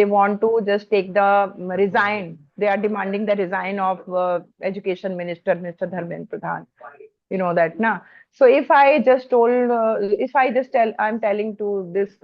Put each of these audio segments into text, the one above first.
they want to just take the resign. They are demanding the resign of Education Minister, Mr. Dharmendra Pradhan. You know that, na? So if I just tell, I'm telling to this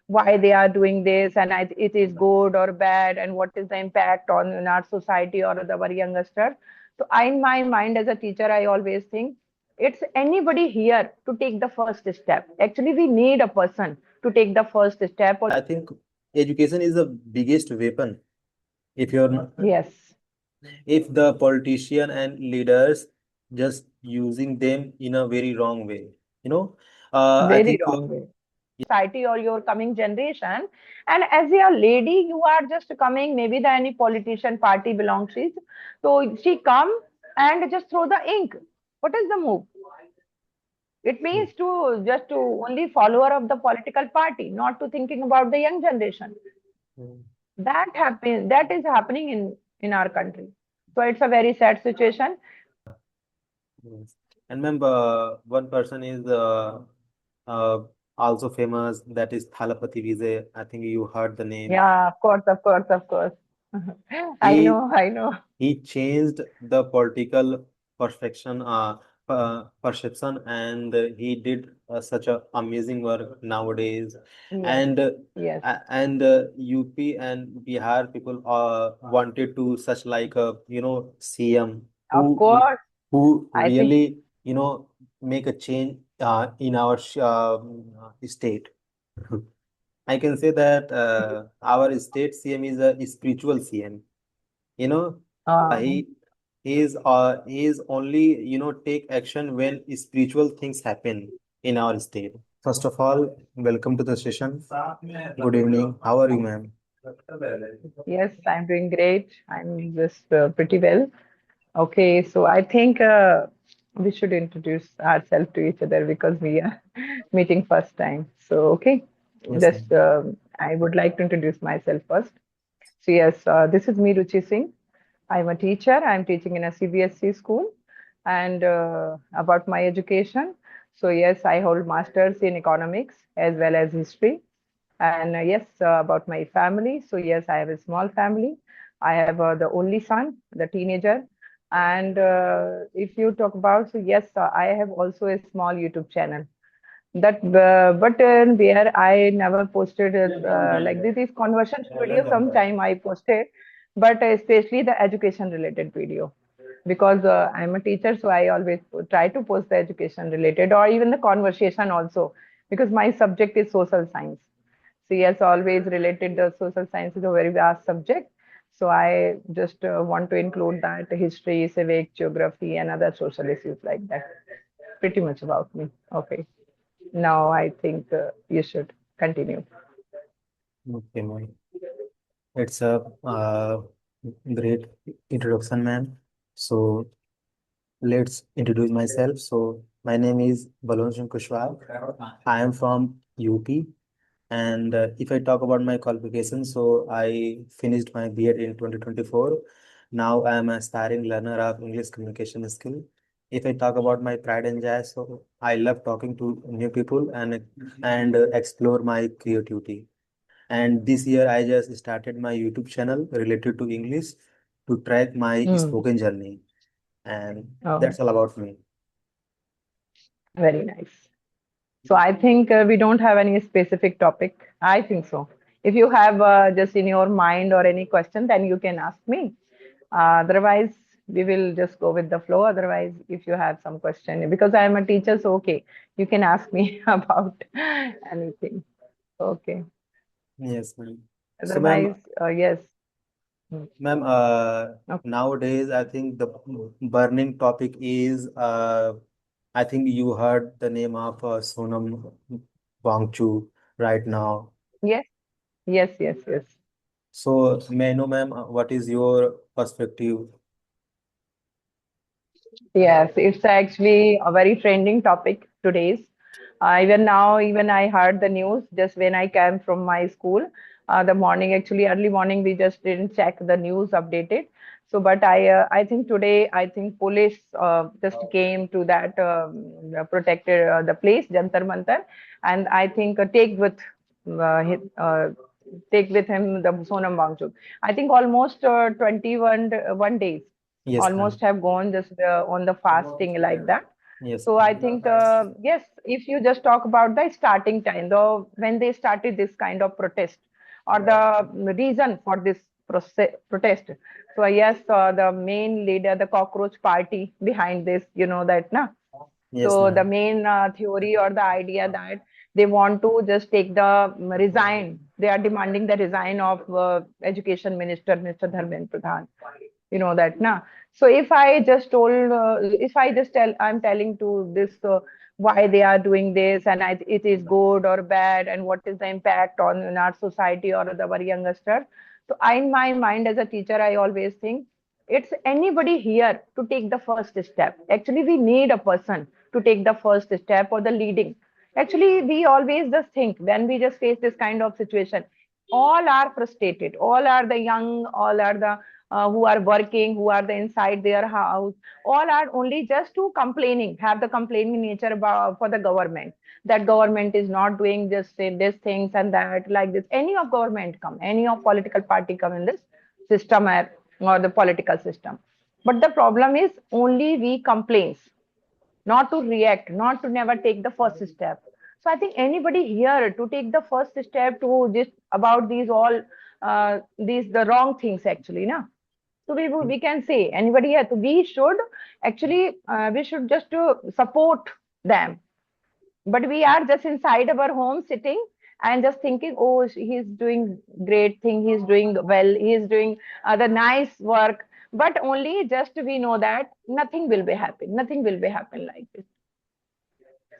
why they are doing this, and it is good or bad, and what is the impact on in our society or our youngsters. So in my mind as a teacher, I always think it's anybody here to take the first step. Actually, we need a person to take the first step. Or I think education is the biggest weapon. If you're not, yes, if the politician and leaders just using them in a very wrong way, you know, I very think wrong way. Society or your coming generation, and as a lady you are just coming, maybe the any politician party belongs to, so she come and just throw the ink. What is the move? It means to just to only follower of the political party, not to thinking about the young generation. Mm. That is happening in our country. So it's a very sad situation. Yes. And remember, one person is uh, also famous, that is Thalapathy Vijay. I think you heard the name. Yeah, of course, of course, of course. He I know. he changed the political perfection perception, and he did such a amazing work nowadays. Yes, And yes, UP and Bihar people wanted to such like a CM of who course. I think really make a change in our state. I can say that our state CM is a spiritual CM. You know, uh, uh, he he is only take action when spiritual things happen in our state. First of all, welcome to the session. Good evening. How are you, ma'am? yes, I'm doing great. I'm just pretty well. Okay, so I think we should introduce ourselves to each other because we are meeting first time. So, okay, Yes, just ma'am. I would like to introduce myself first. So, yes, this is me, Ruchi Singh. I'm a teacher. I'm teaching in a CBSE school. And about my education, so yes, I hold masters in economics as well as history. And yes, about my family. So yes, I have a small family. I have the only son, the teenager. And if you talk about, so yes, I have also a small YouTube channel. That, but where I never posted like this is conversion video. Sometime I posted, but especially the education related video, because I'm a teacher, so I always try to post the education related or even the conversation also, because my subject is social science. So yes, always related. The social science is a very vast subject. So I just want to include that history, civic, geography, and other social issues like that. Pretty much about me. Okay. Now I think you should continue. Okay, ma'am. It's a great introduction, ma'am. So let's introduce myself. So my name is Balon Singh Kushwaha. I am from UP. And if I talk about my qualifications, so I finished my B.Ed in 2024. Now I am an aspiring learner of English communication skill. If I talk about my pride and joy, so I love talking to new people and explore my creativity. And this year I just started my YouTube channel related to English to track my Hmm. spoken journey. And Oh, that's all about me. very nice. So I think we don't have any specific topic. I think so. If you have just in your mind or any question, then you can ask me. Otherwise, we will just go with the flow. Otherwise, if you have some question, because I am a teacher, so okay, you can ask me about anything. Okay. Yes, ma'am. So, ma'am, Otherwise, yes. Hmm. Ma'am, Okay. nowadays I think the burning topic is I think you heard the name of Sonam Wangchu right now. Yes. Yes. Yes. Yes. So may I know, ma'am, what is your perspective? Yes, it's actually a very trending topic today's. Even now, even I heard the news just when I came from my school. The morning, actually, early morning, we just didn't check the news updated. So, but I think today, I think police just came to that protected the place, Jantar Mantar, and I think take with take with him the Sonam Wangchuk. I think almost 21 days Yes, ma'am. almost have gone just on the fasting like that. Yes, So I ma'am. think, yes, if you just talk about the starting time, though, when they started this kind of protest or the reason for this protest. So yes, the main leader, the cockroach party behind this, you know that, na? Yes, So the ma'am. main theory or the idea that they want to just take the resign. They are demanding the resign of Education Minister, Mr. Dharmendra Pradhan. You know that, na? So if I just tell, I'm telling to this why they are doing this and it is good or bad and what is the impact on in our society or the our youngsters. So in my mind as a teacher, I always think it's anybody here to take the first step. Actually, we need a person to take the first step or the leading. Actually, we always just think when we just face this kind of situation, all are frustrated, all are the young, all are the who are working, who are the inside their house, all are only just to complaining, have the complaining nature about for the government, that government is not doing just say this things and that like this. Any of government come, any of political party come in this system or the political system. But the problem is only we complains, not to react, not to never take the first step. So I think anybody here to take the first step to just about these all these the wrong things actually, na. So we can say anybody here. So we should actually we should just to support them, but we are just inside our home sitting and just thinking, oh, he's doing great thing, he's doing well, he's doing the nice work, but only just we know that nothing will be happen, nothing will be happen like this.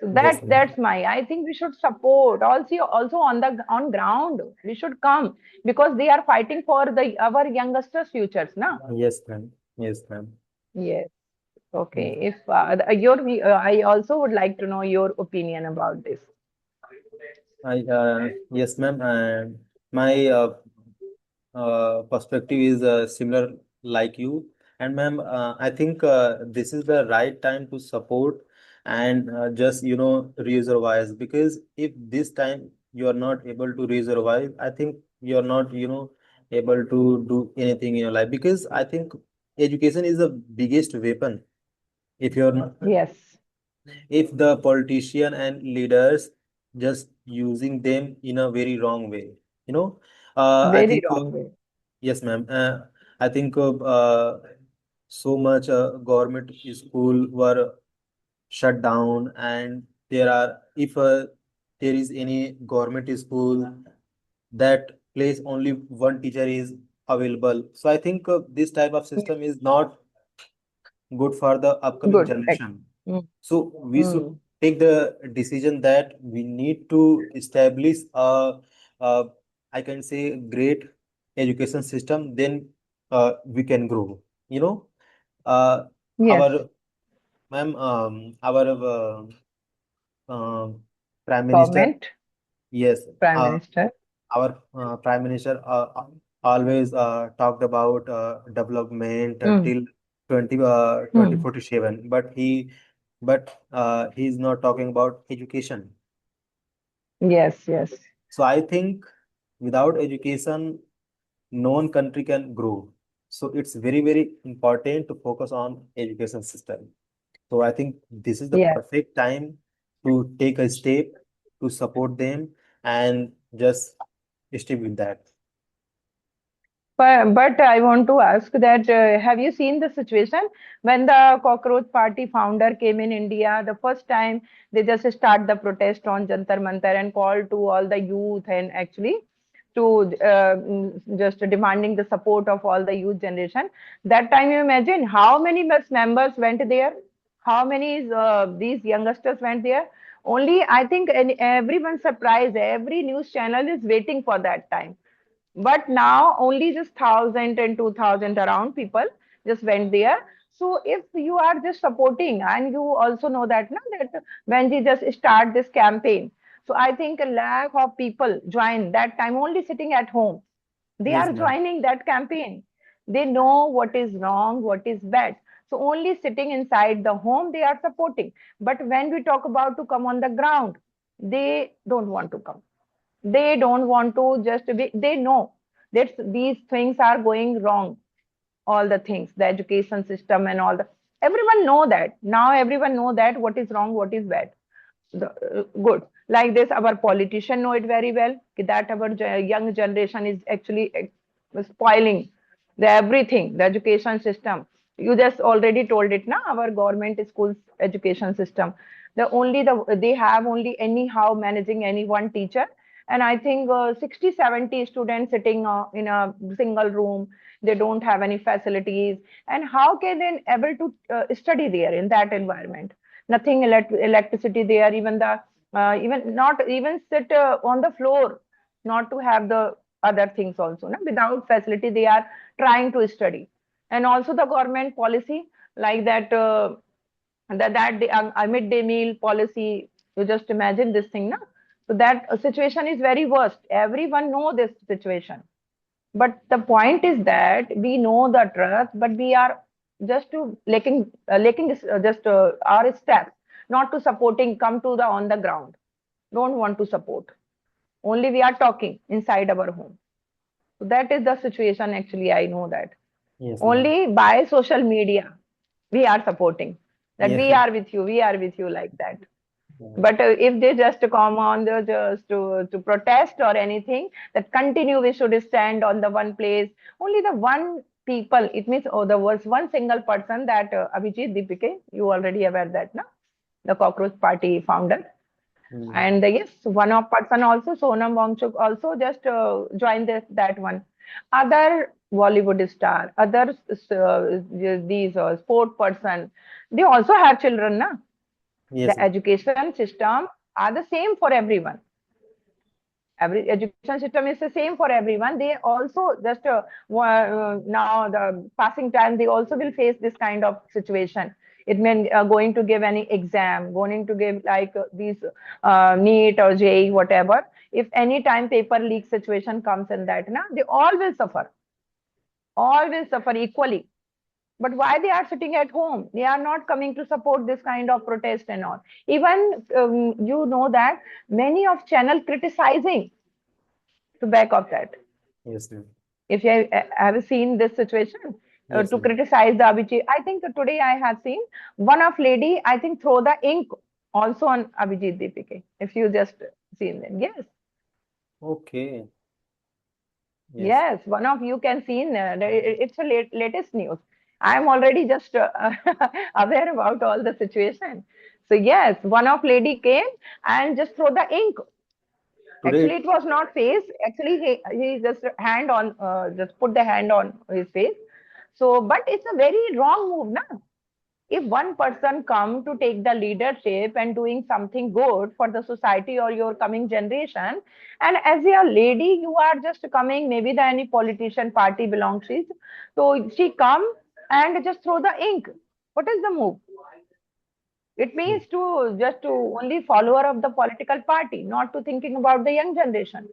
So Yes, ma'am. that's my, I think we should support also on the on ground we should come, because they are fighting for the our youngsters futures, na. Yes, ma'am. Yes, ma'am. Yes. Okay, Mm. if I also would like to know your opinion about this. Yes, ma'am. And my perspective is similar like you. And ma'am, I think this is the right time to support and just, raise your voice, because if this time you are not able to raise your voice, I think you're not, able to do anything in your life, because I think education is the biggest weapon. If you're not, Yes, if the politician and leaders just using them in a very wrong way, you know, I very think wrong way. yes, ma'am. I think so much government school were shut down, and if there is any government school, that place only one teacher is available. So I think this type of Yes, system is not good for the upcoming good. generation. Mm, So we should mm. take the decision that we need to establish a I can say great education system. Then we can grow. You know, uh, Yes, our ma'am, our uh, prime minister. government, Yes, prime minister. our prime minister always talked about development Mm, till mm. 2047, but he's not talking about education. Yes, yes. So I think without education, no one country can grow. So it's very, very important to focus on education system. So I think this is the Yes. perfect time to take a step to support them and just stick with that. But I want to ask that have you seen the situation when the Cockroach Party founder came in India? The first time they just start the protest on Jantar Mantar and call to all the youth and actually to just demanding the support of all the youth generation. That time, you imagine how many members went there, how many these youngsters went there. Only I think everyone surprised. Every news channel is waiting for that time, but now only just 1,000 and 2,000 around people just went there. So if you are just supporting, and you also know that now that when we just start this campaign, so I think a lakh of people join that time only sitting at home. They Yes, are ma'am. joining that campaign. They know what is wrong, what is bad. So only sitting inside the home they are supporting. But when we talk about to come on the ground, they don't want to come. They don't want to just be, they know that these things are going wrong, all the things, the education system and all the, everyone know that. Now everyone know that what is wrong, what is bad. Good. Like this, our politician know it very well, that our young generation is actually spoiling the everything, the education system. You just already told it, now our government schools education system. They have only anyhow managing any one teacher, and I think 60, 70 students sitting in a single room. They don't have any facilities, and how can they able to study there in that environment? Nothing electricity there, even the even not even sit on the floor, not to have the other things also, no? Without facility they are trying to study. And also the government policy, like that midday meal policy, you just imagine this thing, no? So that situation is very worst, everyone know this situation. But the point is that we know the truth, but we are just to lacking just our steps, not to supporting, come to the on the ground. Don't want to support. Only we are talking inside our home. So that is the situation. Actually, I know that Yes, ma'am. only by social media we are supporting. That Yes, we ma'am. are with you. We are with you, like that. Yeah. But if they just come on the just to protest or anything, that continue we should stand on the one place. Only the one people. It means, oh, there was one single person, that Abhijit Deepike. You already aware that, no? The Cockroach Party founder. Mm. And yes, one of person also, Sonam Wangchuk also just joined that one. Other Bollywood star, other these sport person, they also have children, na? Yes, The ma'am. education system are the same for everyone. Every education system is the same for everyone. They also just now the passing time, they also will face this kind of situation. It means going to give any exam, going to give like these NEET or JEE, whatever. If any time paper leak situation comes in that, na, they all will suffer equally. But why they are sitting at home? They are not coming to support this kind of protest and all. Even you know that many of channel criticizing to back of that. Yes, ma'am. If you have seen this situation, Yes, to ma'am. criticize the Abhijit, I think today I have seen one of lady, I think, throw the ink also on Abhijit Deepike. If you just seen them, yes, Okay. Yes. yes, one of you can see. It's a latest news. I am already just aware about all the situation. So yes, one of lady came and just throw the ink. Actually, Today, it was not face. Actually, he just hand on just put the hand on his face. So, but it's a very wrong move, na? If one person come to take the leadership and doing something good for the society or your coming generation, and as a lady, you are just coming. Maybe the any politician party belongs to, so she come and just throw the ink. What is the move? It mm, means to just to only follower of the political party, not to thinking about the young generation.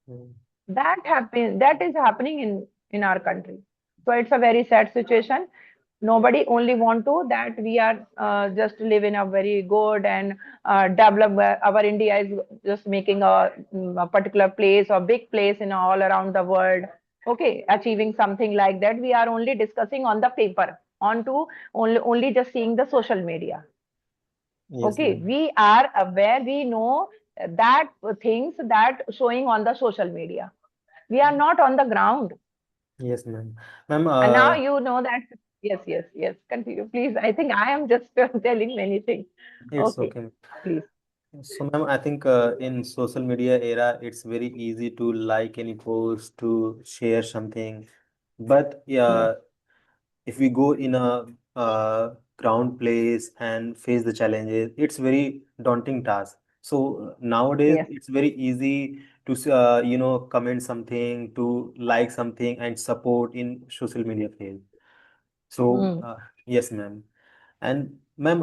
mm, That is happening in our country. So it's a very sad situation. Nobody only want to that we are just live in a very good and develop, our India is just making a particular place or big place in all around the world. Okay, achieving something like that, we are only discussing on the paper, on to only just seeing the social media. yes, Okay, ma'am. we are aware, we know that things that showing on the social media, we are not on the ground. Yes, ma'am. Ma'am, And now you know that. Yes, yes, yes, continue please. I think I am just telling many things. it's Okay, okay. please. So, ma'am, I think in social media era, it's very easy to like any post, to share something. But Yes, yeah, if we go in a ground place and face the challenges, it's very daunting task. So nowadays, yes. it's very easy to comment something, to like something, and support in social media page. So Mm. yes, ma'am. And ma'am,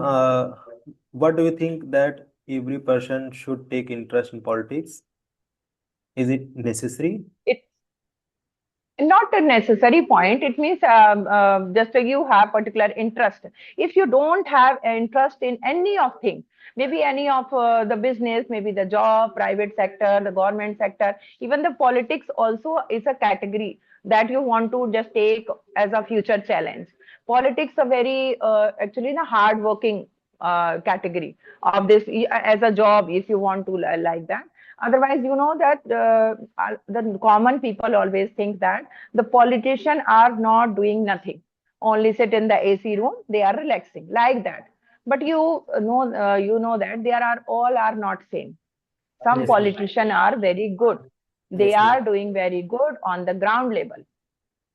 what do you think that every person should take interest in politics? Is it necessary? It Not a necessary point. It means just you have particular interest. If you don't have interest in any of things, maybe any of the business, maybe the job, private sector, the government sector, even the politics also is a category that you want to just take as a future challenge. Politics are very actually in a hard working category of this as a job if you want to like that. Otherwise, you know that the common people always think that the politicians are not doing nothing, only sit in the AC room, they are relaxing like that. But you know that they are all are not same. Some Yes, ma'am. politicians are very good. They Yes, ma'am. are doing very good on the ground level.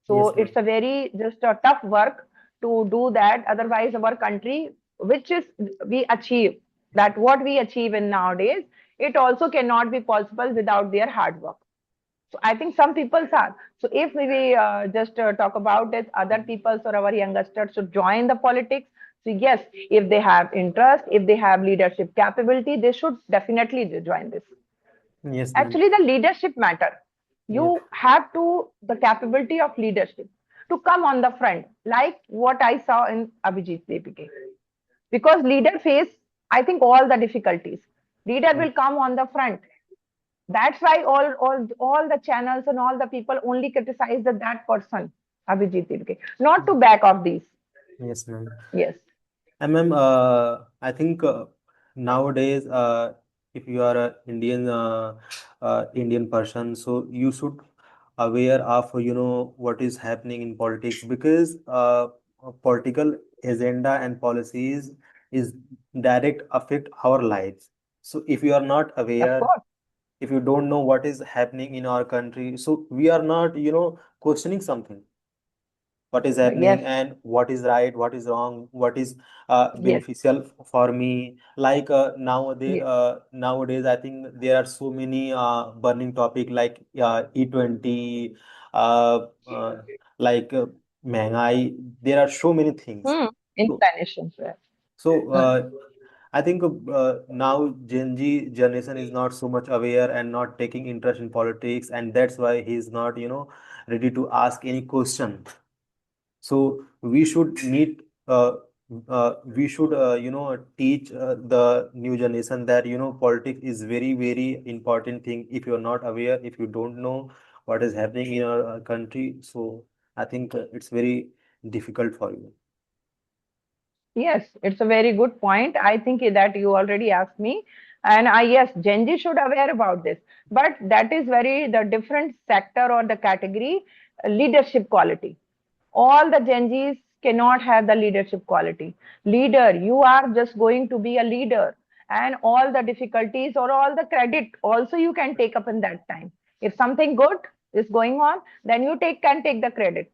So Yes, it's ma'am. a very just a tough work to do that. Otherwise, our country, which is we achieve that what we achieve in nowadays, it also cannot be possible without their hard work. So I think some people are. So if we just talk about it, other people or our youngsters should join the politics. So yes, if they have interest, if they have leadership capability, they should definitely join this. Yes, ma'am. Actually, the leadership matter. Yep. You have to the capability of leadership to come on the front, like what I saw in Abhijit Devike. Because leader face, I think all the difficulties. Leader will come on the front. That's why all the channels and all the people only criticize that person, Abhijit Devke, not to back off these. Yes, ma'am. Yes, And ma'am, I think nowadays, if you are a Indian person, so you should aware of what is happening in politics, because political agenda and policies is direct affect our lives. So if you are not of aware, course. if you don't know what is happening in our country, so we are not questioning something, what is Yes, happening and what is right, what is wrong, what is yes, beneficial for me. Like yes. nowadays I think there are so many burning topic like E20, uh, uh, like Mehangai. There are so many things. Hmm. So, Inclinations. Yes. so Hmm. I think now Gen Z generation is not so much aware and not taking interest in politics, and that's why he's not ready to ask any question. So we should teach the new generation that politics is very very important thing. If you're not aware, if you don't know what is happening in our country, so I think it's very difficult for you. Yes, it's a very good point. I think that you already asked me. And I, yes, Gen Z should aware about this. But that is very the different sector or the category leadership quality. All the Gen Zs cannot have the leadership quality. Leader, you are just going to be a leader, and all the difficulties or all the credit also you can take up in that time. If something good is going on, then you take can take the credit.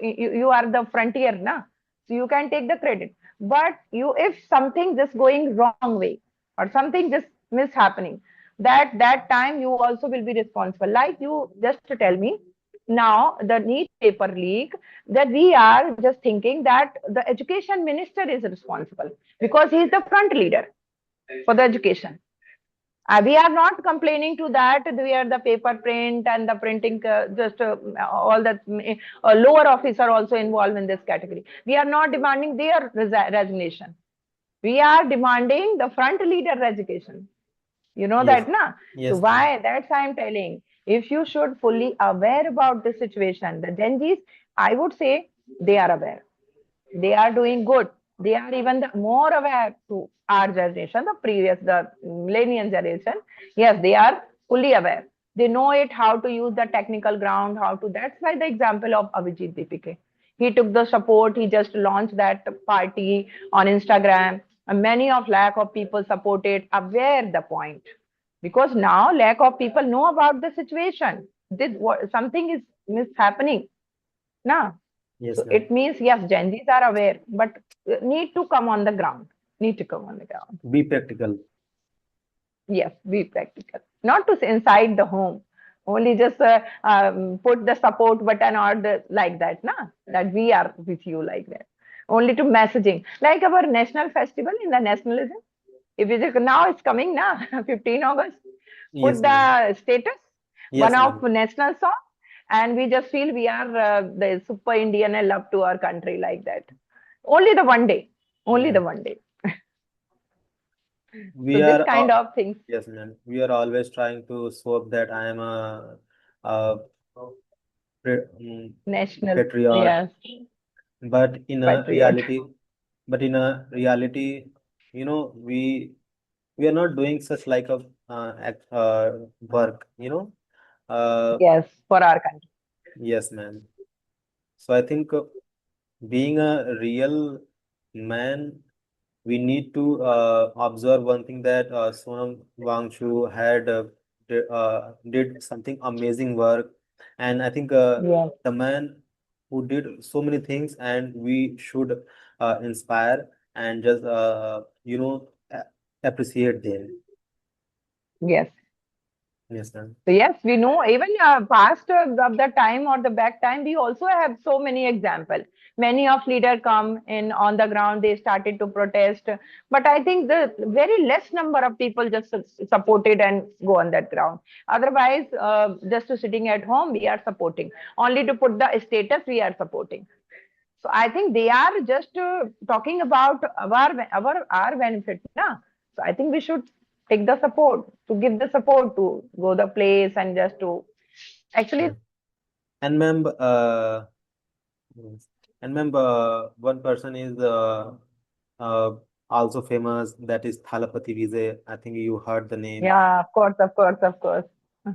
You are the frontier, na? So you can take the credit. But you, if something just going wrong way or something just mishappening, that time you also will be responsible. Like you just tell me now the NEET paper leak, that we are just thinking that the education minister is responsible because he is the front leader for the education. We are not complaining to that. We are the paper print and the printing, just all the lower officer also involved in this category. We are not demanding their resignation. We are demanding the front leader resignation. You know Yes, that, na? So yes, ma'am. why? That's why I'm telling. If you should fully aware about the situation, the Gen Zs, I would say they are aware. They are doing good. They are even more aware to our generation, the previous, the millennial generation. Yes, they are fully aware. They know it how to use the technical ground, how to. That's why the example of Abhijit Deepike. He took the support. He just launched that party on Instagram. And many of lack of people supported. Aware the point, because now lack of people know about the situation. This what something is happening now. Yes, So ma'am. it means yes, Gen Zs are aware, but need to come on the ground. Need to come on the ground. Be practical. Yes, be practical. Not to inside the home. Only just put the support button or the like that, na? That we are with you like that. Only to messaging. Like our national festival in the nationalism. If it is now it's coming na 15 August. Put Yes, ma'am. the status, one Yes, of ma'am. national song, and we just feel we are the super Indian and love to our country like that. Only the one day, only Yeah. the one day. So We this are, kind of things. yes, man. We are always trying to show up that I am a National, patriot, yes, but in a patriot. reality, we are not doing such like a work, Yes, for our country. yes, man. So I think being a real man, we need to observe one thing that Sonam Wangchu did something amazing work, and I think Yes, the man who did so many things, and we should inspire and just appreciate them. yes. Yes, ma'am. So yes, we know even past of the time or the back time, we also have so many example. Many of leader come in on the ground, they started to protest. But I think the very less number of people just supported and go on that ground. Otherwise, just to sitting at home, we are supporting. Only to put the status, we are supporting. So I think they are just talking about our benefit, na. So I think we should take the support to give the support to go the place and just to actually. Yeah. And ma'am, yes. And ma'am, one person is uh, also famous, that is Thalapathy Vijay. I think you heard the name. Yeah, of course, of course, of course. He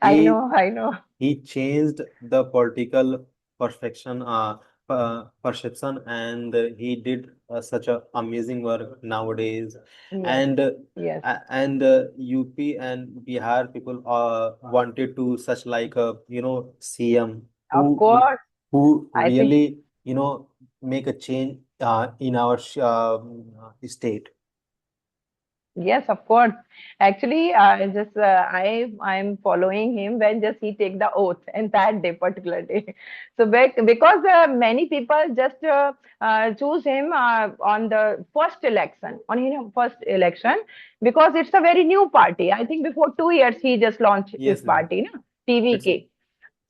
I know. he changed the political perception, and he did such a amazing work nowadays. Yes, And yes, UP and Bihar people wanted to such like a CM of who course. who I think. really make a change in our state. Yes, of course. Actually, just I'm following him when just he take the oath and that day, particular day. So because many people just choose him on the first election, on his first election, because it's a very new party. I think before 2 years he just launched his Yes, ma'am. party, na? It's TVK.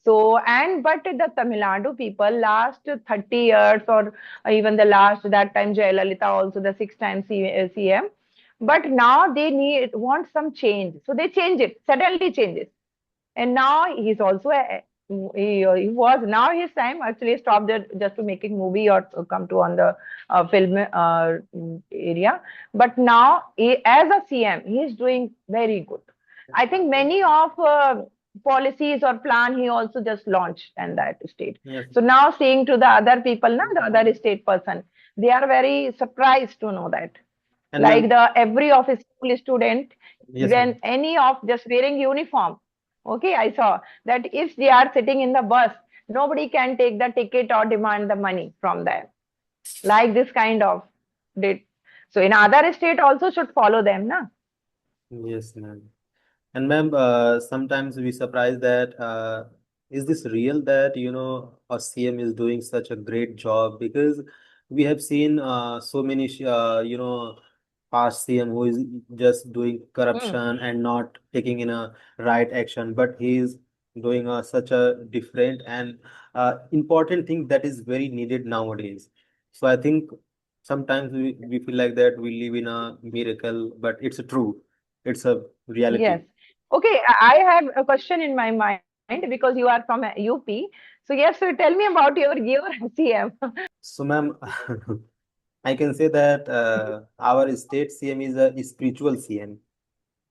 So, and but the Tamil Nadu people last 30 years or even the last that time Jayalalitha also the 6 times CM. But now they want some change. So they change it, suddenly changes. And now he's also he was now his time actually stopped there just to making movie or to come to on the film area. But now as a CM, he is doing very good. I think many of policies or plan he also just launched in that state. yes, So now seeing to the other people, now the other state person, they are very surprised to know that. and Like ma'am, the every of a school student, yes, when ma'am. any of just wearing uniform. Okay, I saw that if they are sitting in the bus, nobody can take the ticket or demand the money from them. Like this kind of did. So in other state also should follow them, na? Yes, ma'am. And ma'am, sometimes we surprised that is this real that our CM is doing such a great job, because we have seen so many past CM who is just doing Hmm. corruption and not taking in a right action, but he is doing such a different and important thing that is very needed nowadays. So I think sometimes we feel like that we live in a miracle, but it's true. It's a Yes. reality. Okay, I have a question in my mind because you are from UP. So yes, so tell me about your CM. So, ma'am, I can say that our state CM is a spiritual CM.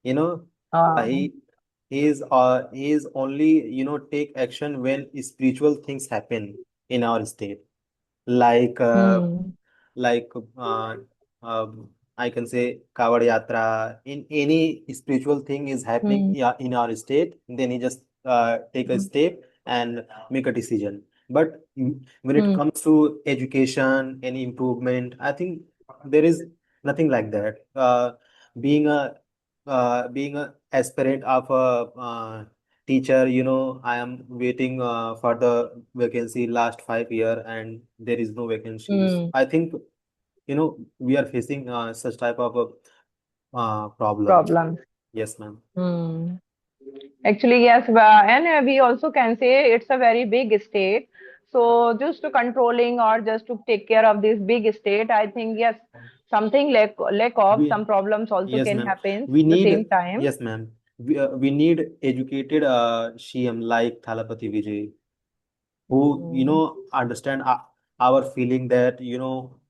You know, uh, Um, he he is only take action when spiritual things happen in our state, like hmm, like uh, um, I can say Kavad Yatra. In any spiritual thing is happening, hmm, yeah, in our state, then he just take a hmm, step and make a decision. But when it hmm, comes to education, any improvement, I think there is nothing like that. Being a being a aspirant of a teacher, I am waiting for the vacancy last 5 year, and there is no vacancies. hmm. I think we are facing such type of problems. Problems. Yes, ma'am. Hmm. Actually, yes, and we also can say it's a very big state. So just to controlling or just to take care of this big state, I think yes, something lack of We some problems also Yes, can ma'am. happen We the need, same time. yes, ma'am. We need educated CM like Thalapathy Vijay, who, Mm, understand our feeling that,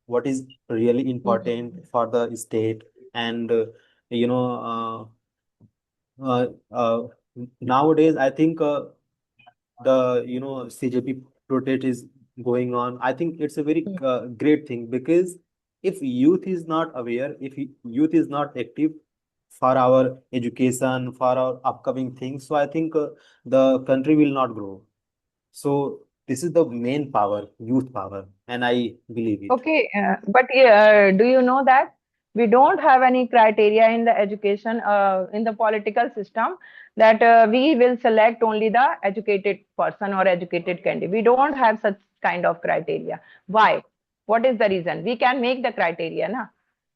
what is really mm, important for the state. And, you know, nowadays, I think the, CJP protest is going on. I think it's a very mm. great thing, because if youth is not aware, if youth is not active for our education, for our upcoming things, so I think the country will not grow. So this is the main power, youth power, and I believe it. Okay, but do you know that we don't have any criteria in the education, in the political system, that we will select only the educated person or educated candidate. We don't have such kind of criteria. Why? What is the reason? We can make the criteria, na?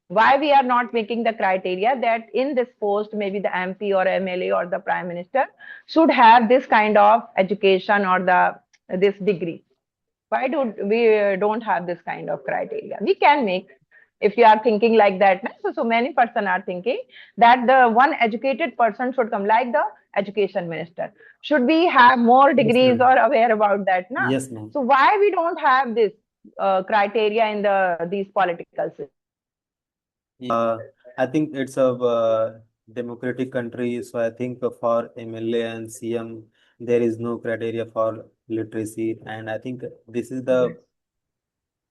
Why we are not making the criteria that in this post, maybe the MP or MLA or the Prime Minister should have this kind of education or the this degree? Why do we don't have this kind of criteria? We can make, if you are thinking like that. So many person are thinking that the one educated person should come, like the education minister. Should we have more Yes, degrees ma'am. or aware about that? Na? Yes, ma'am. So why we don't have this criteria in these political systems? I think it's a democratic country, so I think for MLA and CM there is no criteria for literacy, and I think this is the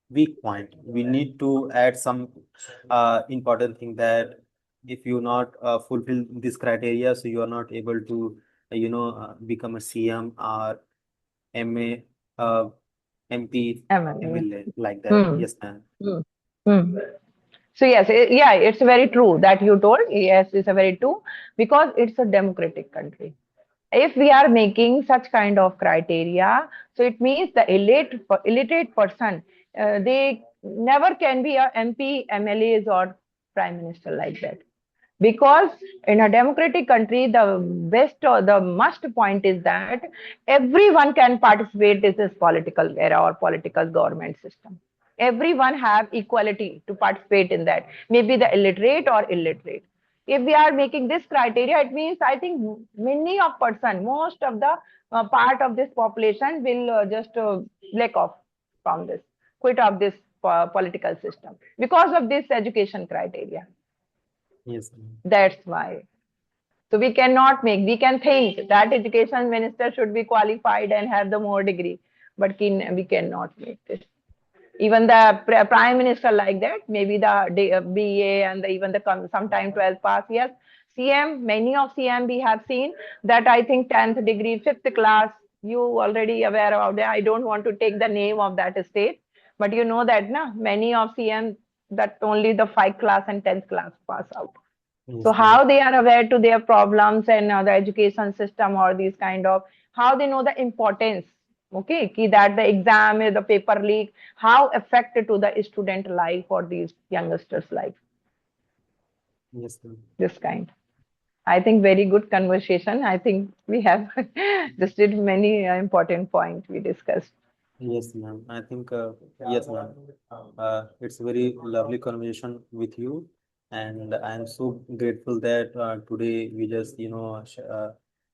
weak point. We need to add some important thing, that if you not fulfill this criteria, so you are not able to, become a CM or MA, MP, MLA. MLA, like that. Hmm. Yes, ma'am. Hmm. Hmm. So yes, yeah, it's very true that you told. Yes, it's a very true, because it's a democratic country. If we are making such kind of criteria, so it means the illiterate person, they never can be a MP, MLAs or prime minister like that. Because in a democratic country, the best or the must point is that everyone can participate in this political era or political government system. Everyone have equality to participate in that, maybe the illiterate or illiterate. If we are making this criteria, it means I think many of person, most of the part of this population will just lack off from this, quit of this political system because of this education criteria. Yes, ma'am. That's why. So we cannot make, we can think that education minister should be qualified and have the more degree, but we cannot make this. Even the prime minister like that, maybe the BA and even the sometime 12th pass, yes. CM, many of CM we have seen that I think 10th degree, 5th class, you already aware about it. I don't want to take the name of that state, but you know that na, many of CM that only the 5th class and 10th class pass out. So Yes, ma'am. how they are aware to their problems and the education system or these kind of, how they know the importance, okay, ki that the exam, the paper leak, how affected to the student life or these youngsters life, Yes, ma'am. this kind. I think very good conversation. I think we have just did many important point we discussed. Yes, ma'am. I think, yes, ma'am. It's a very lovely conversation with you, and I am so grateful that today we just,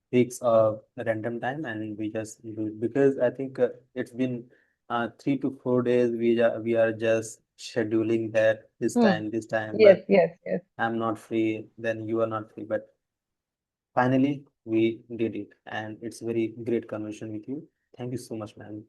fix a random time and we just do it, because I think it's been 3 to 4 days. We are just scheduling that Hmm. this time, Yes, but yes, yes. I'm not free, then you are not free. But finally, we did it, and it's very great conversation with you. Thank you so much, ma'am.